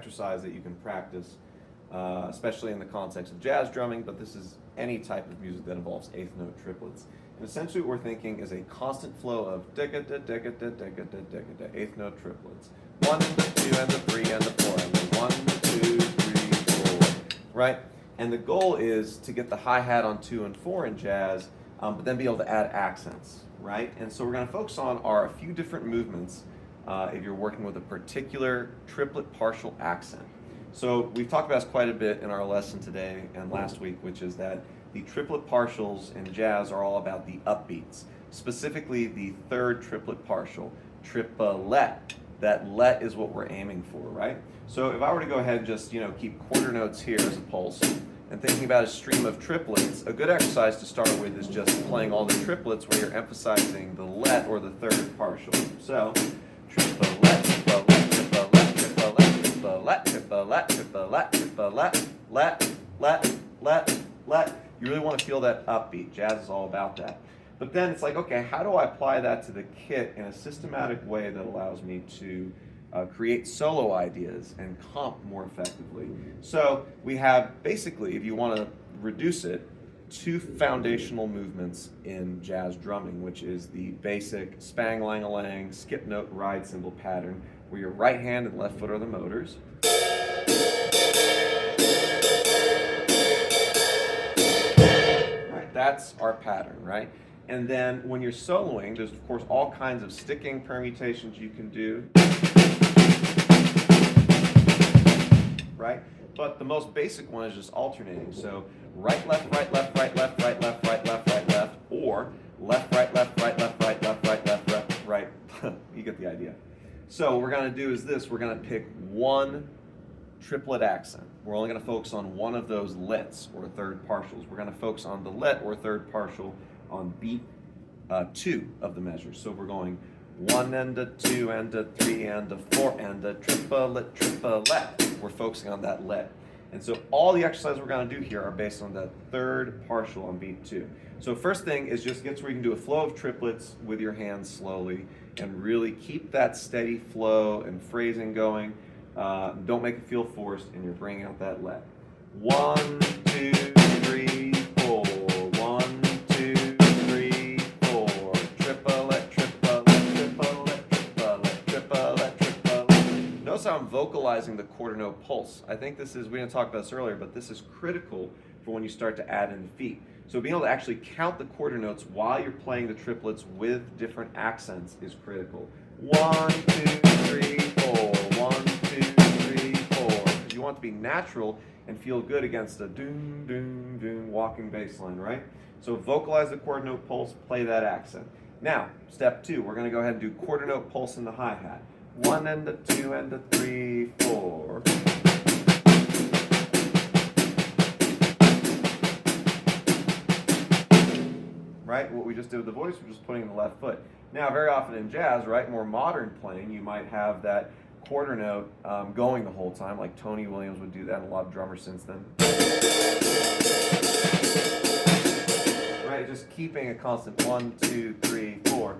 exercise that you can practice, especially in the context of jazz drumming, but this is any type of music that involves eighth note triplets. And essentially what we're thinking is a constant flow of da-ga-da-da-ga-da-da-ga-da-da-ga-da, eighth note triplets. 1 and the 2 and the 3 and the 4 and the 1, 2, 3, 4, right? And the goal is to get the hi-hat on 2 and 4 in jazz, but then be able to add accents, right? And so we're going to focus on a few different movements if you're working with a particular triplet partial accent. So we've talked about this quite a bit in our lesson today and last week, which is that the triplet partials in jazz are all about the upbeats, specifically the third triplet partial, triplet. That let is what we're aiming for, right? So if I were to go ahead and just, keep quarter notes here as a pulse, and thinking about a stream of triplets, a good exercise to start with is just playing all the triplets where you're emphasizing the let or the third partial. So, triplet, triplet, triplet, triplet, triplet, triplet, triplet, triplet, let. You really want to feel that upbeat. Jazz is all about that. But then it's like, okay, how do I apply that to the kit in a systematic way that allows me to create solo ideas and comp more effectively? So we have basically, if you want to reduce it, 2 foundational movements in jazz drumming, which is the basic spang-lang-a-lang, skip note, ride cymbal pattern, where your right hand and left foot are the motors. Right, that's our pattern, right? And then when you're soloing, there's of course all kinds of sticking permutations you can do, right? But the most basic one is just alternating. So right, left, right, left, right, left, right, left, right, left, right, left, or left, right, left, right, left, right, left, right, left, right. You get the idea. So what we're going to do is this. We're going to pick one triplet accent. We're only going to focus on one of those lets or third partials. We're going to focus on the let or third partial on beat 2 of the measure. So we're going 1 and a 2 and a 3 and a 4 and a triplet, triplet. We're focusing on that let. And so all the exercises we're going to do here are based on that third partial on beat 2. So first thing is just get to where you can do a flow of triplets with your hands slowly and really keep that steady flow and phrasing going. Don't make it feel forced, and you're bringing out that let. 1, 2, 3, 4. 1, 2, 3, 4. Triplet, triplet, triplet, triplet, triplet, triplet. Notice how I'm vocalizing the quarter note pulse. I think this is, we didn't talk about this earlier, but this is critical for when you start to add in the feet. So being able to actually count the quarter notes while you're playing the triplets with different accents is critical. 1, 2, 3, 4. 1, 2, 3, 4. Because you want it to be natural and feel good against a doom, doom, doom walking bass line, right? So vocalize the quarter note pulse, play that accent. Now, step 2, we're going to go ahead and do quarter note pulse in the hi-hat. 1 and a 2 and a 3, 4. Right? What we just did with the voice, we're just putting in the left foot. Now, very often in jazz, right, more modern playing, you might have that quarter note going the whole time, like Tony Williams would do that, and a lot of drummers since then. Right, just keeping a constant 1, 2, 3, 4.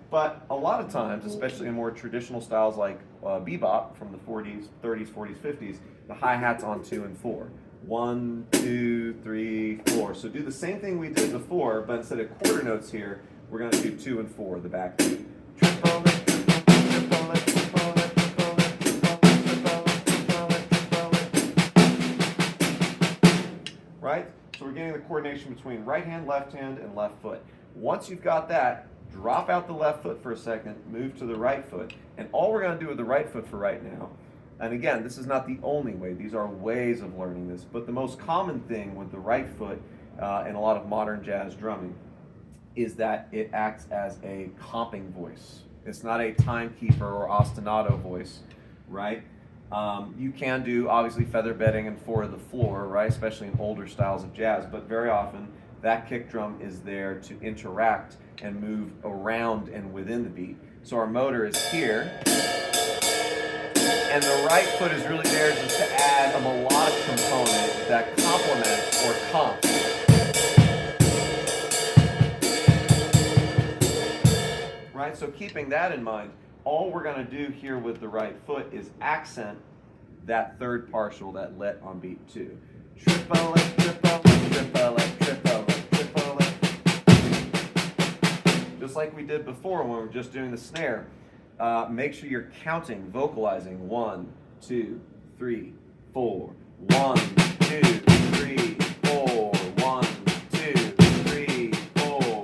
But a lot of times, especially in more traditional styles like bebop from the 40s, 30s, 40s, 50s, the hi-hat's on 2 and 4. 1, 2, 3, 4. So do the same thing we did before, but instead of quarter notes here, we're going to do 2 and 4, the back two. Right? So we're getting the coordination between right hand, left hand, and left foot. Once you've got that, drop out the left foot for a second, move to the right foot. And all we're going to do with the right foot for right now, and again, this is not the only way, these are ways of learning this, but the most common thing with the right foot in a lot of modern jazz drumming is that it acts as a comping voice. It's not a timekeeper or ostinato voice, right? You can do, obviously, feather bedding and 4 to the floor, right, especially in older styles of jazz, but very often that kick drum is there to interact and move around and within the beat. So our motor is here, and the right foot is really there just to add a melodic component that complements or comps. Right, so keeping that in mind, all we're going to do here with the right foot is accent that third partial, that let on beat 2. Triplet, triplet, triplet, triplet, triplet. Just like we did before when we were just doing the snare, make sure you're counting, vocalizing 1, 2, 3, 4. 1, 2, 3, 4. 1, 2, 3, 4.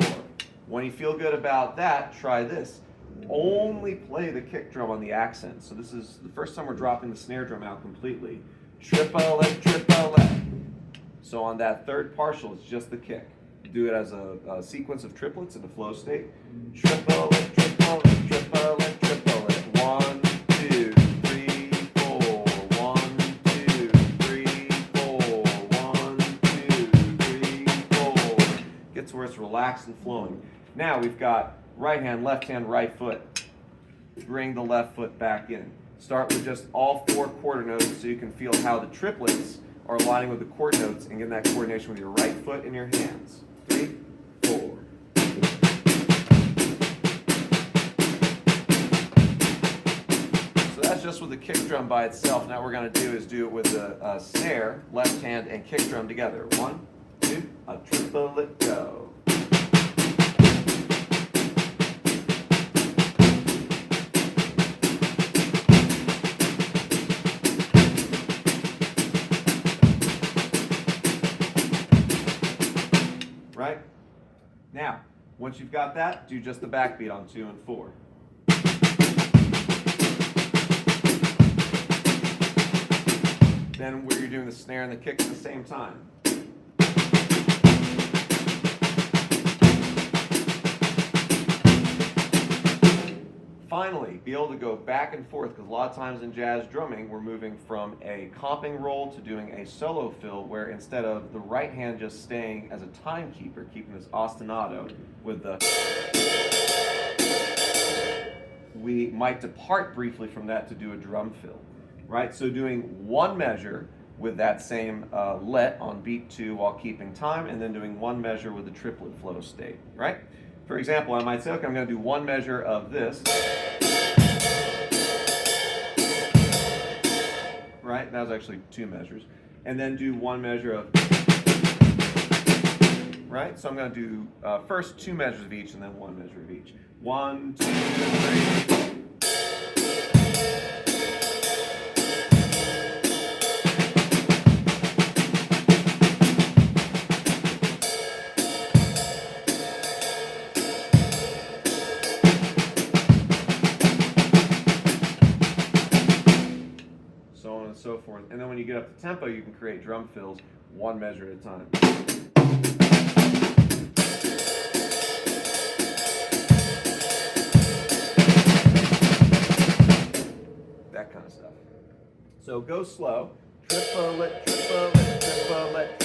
When you feel good about that, try this. Only play the kick drum on the accent. So this is the first time we're dropping the snare drum out completely. Triplet, triplet. So on that third partial, it's just the kick. Do it as a sequence of triplets in a flow state. Triplet, triplet, triplet, triplet. 1, 2, 3, 4. 1, 2, 3, 4. 1, 2, 3, 4. Get to where it's relaxed and flowing. Now we've got right hand, left hand, right foot. Bring the left foot back in. Start with just all 4 quarter notes so you can feel how the triplets are aligning with the chord notes and getting that coordination with your right foot and your hands. 3, 4. So that's just with the kick drum by itself. Now what we're going to do is do it with the snare, left hand, and kick drum together. 1, 2, a triplet, go. Right? Now, once you've got that, do just the backbeat on 2 and 4. Then where you're doing the snare and the kick at the same time. Finally, be able to go back and forth, because a lot of times in jazz drumming, we're moving from a comping roll to doing a solo fill, where instead of the right hand just staying as a timekeeper, keeping this ostinato with the, we might depart briefly from that to do a drum fill, right? So doing one measure with that same let on beat 2 while keeping time, and then doing one measure with the triplet flow state, right? For example, I might say, okay, I'm going to do one measure of this, right? That was actually 2 measures. And then do one measure of, right? So I'm going to do first 2 measures of each and then one measure of each. 1, 2, 3. So on and so forth. And then when you get up to tempo, you can create drum fills one measure at a time. That kind of stuff. So go slow. Triplet, triplet, triplet.